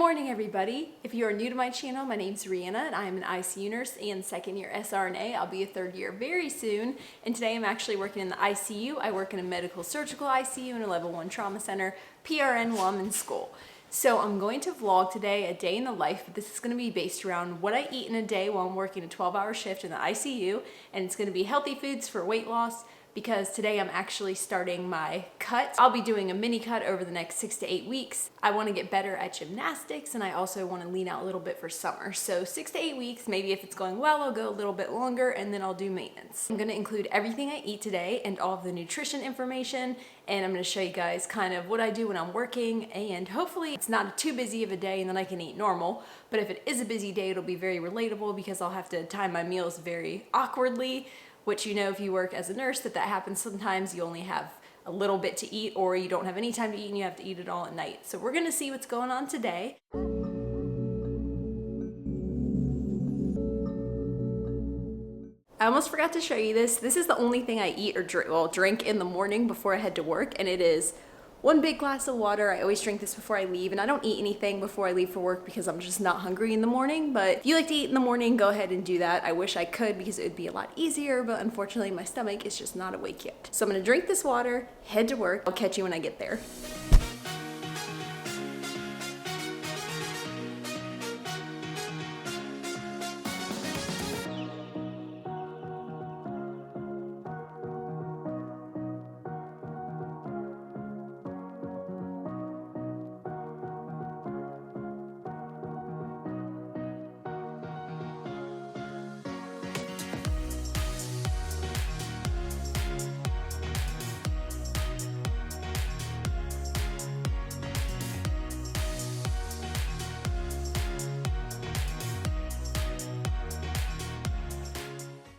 morning, everybody. If you are new to my channel, my name's Rihanna and I am an ICU nurse and second year SRNA. I'll be a third year very soon. And today I'm actually working in the ICU. I work in a medical surgical ICU in a level 1 trauma center, PRN while I'm in school. So I'm going to vlog today a day in the life, but this is going to be based around what I eat in a day while I'm working a 12-hour shift in the ICU. And it's going to be healthy foods for weight loss, because today I'm actually starting my cut. I'll be doing a mini cut over the next 6 to 8 weeks. I want to get better at gymnastics and I also want to lean out a little bit for summer. So 6 to 8 weeks, maybe if it's going well, I'll go a little bit longer and then I'll do maintenance. I'm going to include everything I eat today and all of the nutrition information, and I'm going to show you guys kind of what I do when I'm working, and hopefully it's not too busy of a day and then I can eat normal. But if it is a busy day, it'll be very relatable because I'll have to time my meals very awkwardly, which, you know, if you work as a nurse, that happens sometimes. You only have a little bit to eat, or you don't have any time to eat and you have to eat it all at night. So we're gonna see what's going on today. I almost forgot to show you this. This is the only thing I eat or drink in the morning before I head to work, and it is one big glass of water. I always drink this before I leave, and I don't eat anything before I leave for work because I'm just not hungry in the morning. But if you like to eat in the morning, go ahead and do that. I wish I could because it would be a lot easier, but unfortunately my stomach is just not awake yet. So I'm gonna drink this water, head to work. I'll catch you when I get there.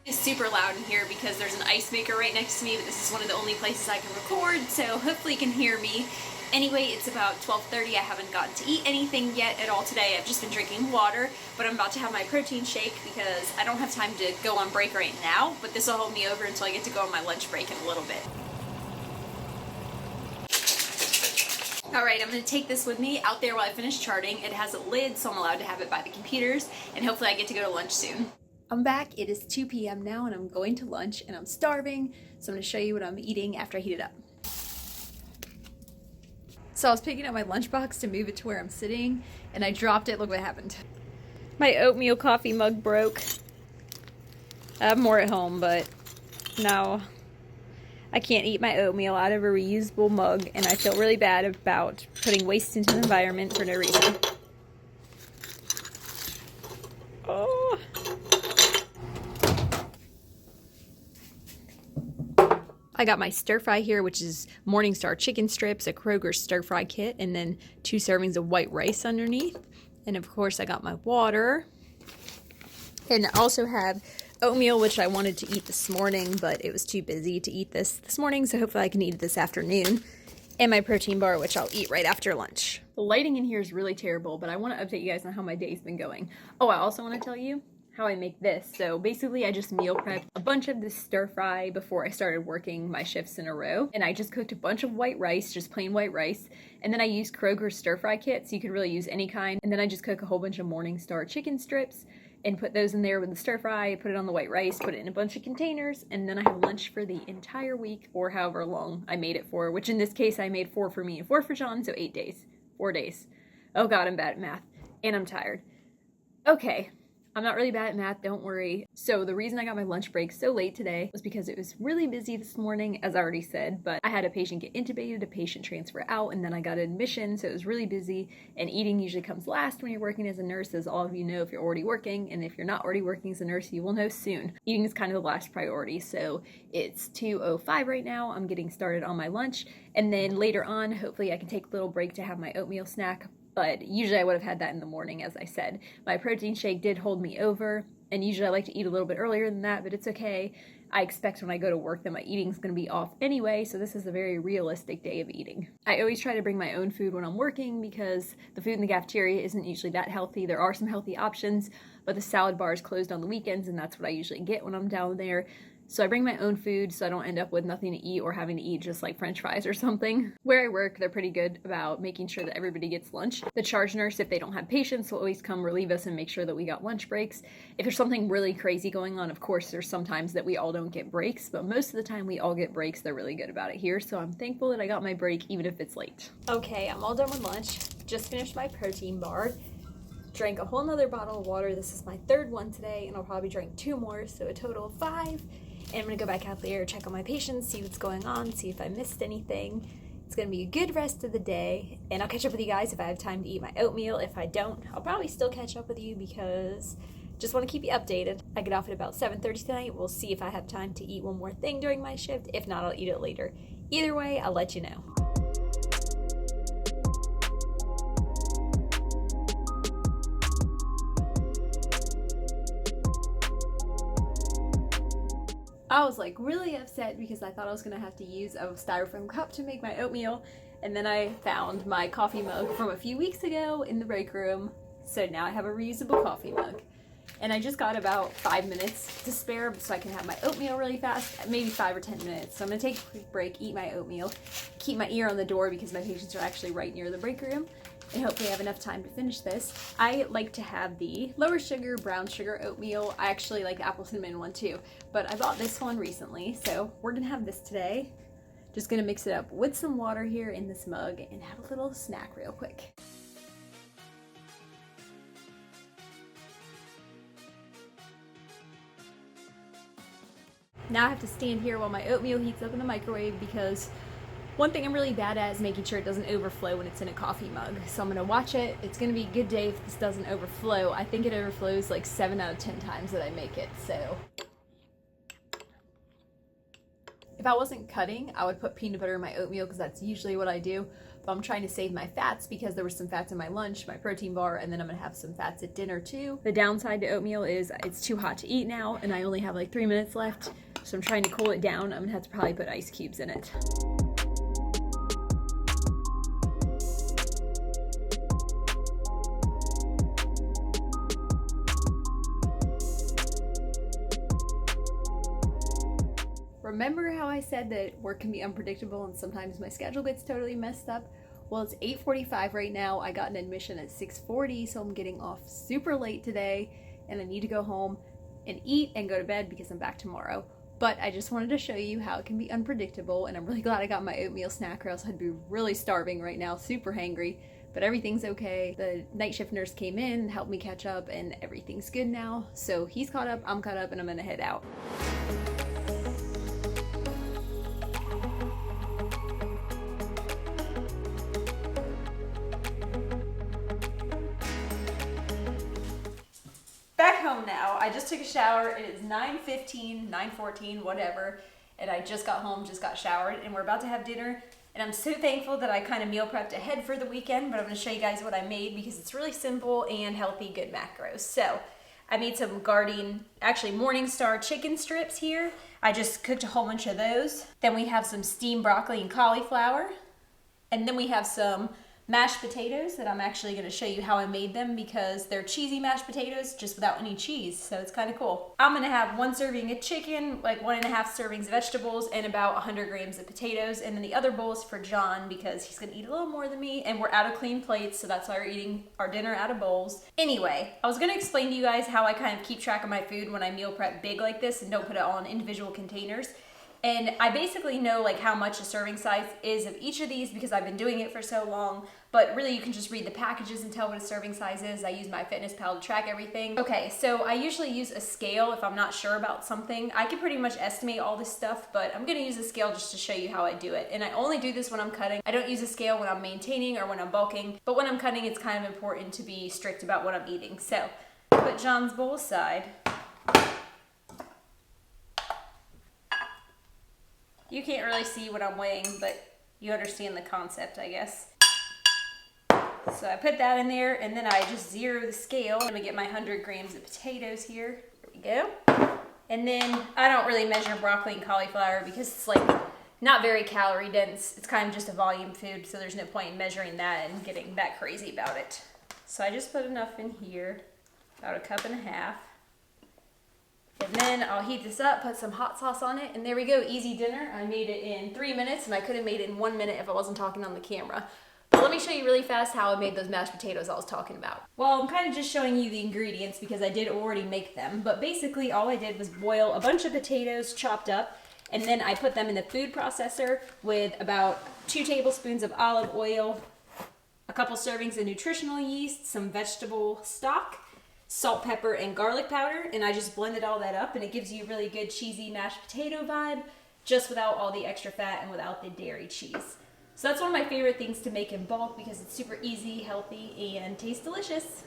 It's super loud in here because there's an ice maker right next to me, but this is one of the only places I can record, so hopefully you can hear me. Anyway, it's about 12:30. I haven't gotten to eat anything yet at all today. I've just been drinking water, but I'm about to have my protein shake because I don't have time to go on break right now, but this will hold me over until I get to go on my lunch break in a little bit. Alright, I'm going to take this with me out there while I finish charting. It has a lid, so I'm allowed to have it by the computers, and hopefully I get to go to lunch soon. I'm back. It is 2 p.m. now and I'm going to lunch and I'm starving, so I'm going to show you what I'm eating after I heat it up. So I was picking up my lunchbox to move it to where I'm sitting and I dropped it. Look what happened. My oatmeal coffee mug broke. I have more at home, but now I can't eat my oatmeal out of a reusable mug, and I feel really bad about putting waste into the environment for no reason. Oh. I got my stir fry here, which is Morningstar chicken strips, a Kroger stir fry kit, and then 2 servings of white rice underneath. And of course I got my water. And I also have oatmeal, which I wanted to eat this morning, but it was too busy to eat this morning, so hopefully I can eat it this afternoon. And my protein bar, which I'll eat right after lunch. The lighting in here is really terrible, but I want to update you guys on how my day's been going. Oh, I also want to tell you how I make this. So basically I just meal prepped a bunch of this stir fry before I started working my shifts in a row. And I just cooked a bunch of white rice, just plain white rice. And then I used Kroger's stir fry kit, so you could really use any kind. And then I just cook a whole bunch of Morningstar chicken strips and put those in there with the stir fry, put it on the white rice, put it in a bunch of containers, and then I have lunch for the entire week, or however long I made it for, which in this case I made 4 for me and 4 for John, so 8 days. 4 days. Oh god, I'm bad at math. And I'm tired. Okay. I'm not really bad at math, don't worry. So the reason I got my lunch break so late today was because it was really busy this morning, as I already said, but I had a patient get intubated, a patient transfer out, and then I got admission, so it was really busy, and eating usually comes last when you're working as a nurse, as all of you know if you're already working, and if you're not already working as a nurse, you will know soon. Eating is kind of the last priority, so it's 2:05 right now. I'm getting started on my lunch, and then later on, hopefully I can take a little break to have my oatmeal snack. But usually I would have had that in the morning, as I said. My protein shake did hold me over, and usually I like to eat a little bit earlier than that, but it's okay. I expect when I go to work that my eating's going to be off anyway, so this is a very realistic day of eating. I always try to bring my own food when I'm working because the food in the cafeteria isn't usually that healthy. There are some healthy options, but the salad bar is closed on the weekends, and that's what I usually get when I'm down there. So I bring my own food so I don't end up with nothing to eat or having to eat just like French fries or something. Where I work, they're pretty good about making sure that everybody gets lunch. The charge nurse, if they don't have patients, will always come relieve us and make sure that we got lunch breaks. If there's something really crazy going on, of course, there's sometimes that we all don't get breaks, but most of the time we all get breaks. They're really good about it here, so I'm thankful that I got my break even if it's late. Okay, I'm all done with lunch. Just finished my protein bar. Drank a whole nother bottle of water. This is my third one today, and I'll probably drink 2 more, so a total of 5. And I'm gonna go back out there, check on my patients, see what's going on, see if I missed anything. It's gonna be a good rest of the day, and I'll catch up with you guys if I have time to eat my oatmeal. If I don't, I'll probably still catch up with you because just want to keep you updated. I get off at about 7:30 tonight. We'll see if I have time to eat one more thing during my shift. If not, I'll eat it later. Either way, I'll let you know. I was like really upset because I thought I was gonna have to use a styrofoam cup to make my oatmeal, and then I found my coffee mug from a few weeks ago in the break room, so now I have a reusable coffee mug. And I just got about 5 minutes to spare so I can have my oatmeal really fast, maybe 5 or 10 minutes. So I'm gonna take a quick break, eat my oatmeal, keep my ear on the door because my patients are actually right near the break room, and hopefully have enough time to finish this. I like to have the lower sugar, brown sugar oatmeal. I actually like the apple cinnamon one too, but I bought this one recently, so we're gonna have this today. Just gonna mix it up with some water here in this mug and have a little snack real quick. Now I have to stand here while my oatmeal heats up in the microwave because one thing I'm really bad at is making sure it doesn't overflow when it's in a coffee mug. So I'm gonna watch it. It's gonna be a good day if this doesn't overflow. I think it overflows like 7 out of 10 times that I make it, so. If I wasn't cutting, I would put peanut butter in my oatmeal because that's usually what I do. But I'm trying to save my fats because there was some fats in my lunch, my protein bar, and then I'm gonna have some fats at dinner too. The downside to oatmeal is it's too hot to eat now, and I only have like 3 minutes left. So I'm trying to cool it down. I'm gonna have to probably put ice cubes in it. Remember how I said that work can be unpredictable and sometimes my schedule gets totally messed up? Well, it's 8:45 right now. I got an admission at 6:40, so I'm getting off super late today, and I need to go home and eat and go to bed because I'm back tomorrow. But I just wanted to show you how it can be unpredictable, and I'm really glad I got my oatmeal snack or else I'd be really starving right now, super hangry. But everything's okay. The night shift nurse came in, helped me catch up, and everything's good now. So he's caught up, I'm caught up, and I'm gonna head out. Back home now. I just took a shower. It is 9:15, 9:14, whatever. And I just got home, just got showered, and we're about to have dinner. And I'm so thankful that I kind of meal prepped ahead for the weekend, but I'm gonna show you guys what I made because it's really simple and healthy, good macros. So I made some Morningstar chicken strips here. I just cooked a whole bunch of those. Then we have some steamed broccoli and cauliflower. And then we have some mashed potatoes that I'm actually going to show you how I made them because they're cheesy mashed potatoes just without any cheese, so it's kind of cool. I'm going to have 1 serving of chicken, like 1.5 servings of vegetables, and about 100 grams of potatoes, and then the other bowl is for John because he's going to eat a little more than me, and we're out of clean plates, so that's why we're eating our dinner out of bowls. Anyway, I was going to explain to you guys how I kind of keep track of my food when I meal prep big like this and don't put it all in individual containers. And I basically know like how much a serving size is of each of these because I've been doing it for so long, but really you can just read the packages and tell what a serving size is. I use MyFitnessPal to track everything. Okay, so I usually use a scale if I'm not sure about something. I can pretty much estimate all this stuff, but I'm gonna use a scale just to show you how I do it. And I only do this when I'm cutting. I don't use a scale when I'm maintaining or when I'm bulking, but when I'm cutting, it's kind of important to be strict about what I'm eating. So put John's bowl aside. You can't really see what I'm weighing, but you understand the concept, I guess. So I put that in there, and then I just zero the scale. I'm gonna get my 100 grams of potatoes here. There we go. And then I don't really measure broccoli and cauliflower because it's like not very calorie dense. It's kind of just a volume food, so there's no point in measuring that and getting that crazy about it. So I just put enough in here, about 1.5 cups. And then I'll heat this up, put some hot sauce on it, and there we go, easy dinner. I made it in 3 minutes, and I could have made it in 1 minute if I wasn't talking on the camera. But let me show you really fast how I made those mashed potatoes I was talking about. Well, I'm kind of just showing you the ingredients because I did already make them, but basically all I did was boil a bunch of potatoes chopped up, and then I put them in the food processor with about 2 tablespoons of olive oil, a couple servings of nutritional yeast, some vegetable stock, salt, pepper, and garlic powder, and I just blended all that up, and it gives you a really good cheesy mashed potato vibe, just without all the extra fat and without the dairy cheese. So that's one of my favorite things to make in bulk because it's super easy, healthy, and tastes delicious.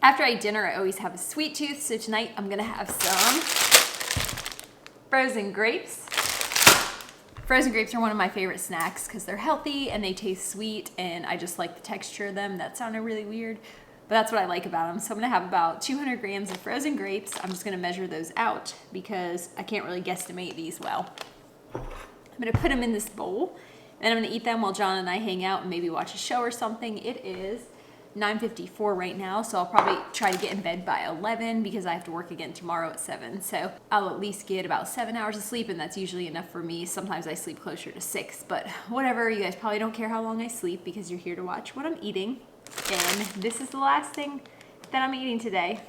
After I eat dinner, I always have a sweet tooth, so tonight I'm gonna have some frozen grapes. Frozen grapes are one of my favorite snacks because they're healthy and they taste sweet, and I just like the texture of them. That sounded really weird, but that's what I like about them. So I'm gonna have about 200 grams of frozen grapes. I'm just gonna measure those out because I can't really guesstimate these well. I'm gonna put them in this bowl, and I'm gonna eat them while John and I hang out and maybe watch a show or something. It is 9:54 right now, so I'll probably try to get in bed by 11 because I have to work again tomorrow at 7. So I'll at least get about 7 hours of sleep, and that's usually enough for me. Sometimes I sleep closer to 6, but whatever. You guys probably don't care how long I sleep because you're here to watch what I'm eating. And this is the last thing that I'm eating today.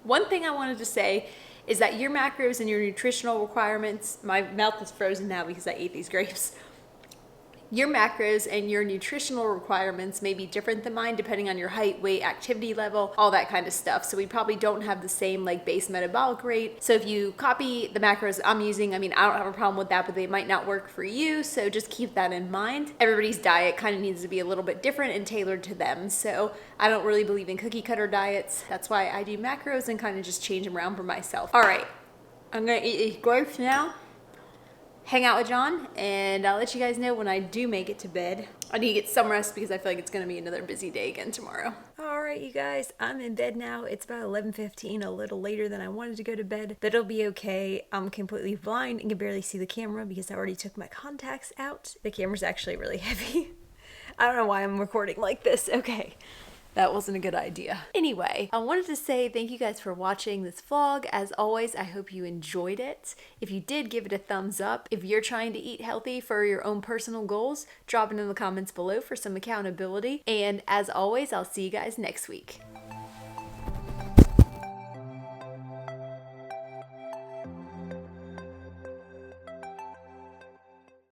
One thing I wanted to say is that your macros and your nutritional requirements, my mouth is frozen now because I ate these grapes. Your macros and your nutritional requirements may be different than mine depending on your height, weight, activity level, all that kind of stuff. So we probably don't have the same like base metabolic rate. So if you copy the macros I'm using, I mean, I don't have a problem with that, but they might not work for you. So just keep that in mind. Everybody's diet kind of needs to be a little bit different and tailored to them. So I don't really believe in cookie cutter diets. That's why I do macros and kind of just change them around for myself. All right, I'm gonna eat these grapes now, hang out with John, and I'll let you guys know when I do make it to bed. I need to get some rest because I feel like it's gonna be another busy day again tomorrow. All right, you guys, I'm in bed now. It's about 11:15, a little later than I wanted to go to bed, but it'll be okay. I'm completely blind and can barely see the camera because I already took my contacts out. The camera's actually really heavy. I don't know why I'm recording like this. Okay. That wasn't a good idea. Anyway, I wanted to say thank you guys for watching this vlog. As always, I hope you enjoyed it. If you did, give it a thumbs up. If you're trying to eat healthy for your own personal goals, drop it in the comments below for some accountability. And as always, I'll see you guys next week.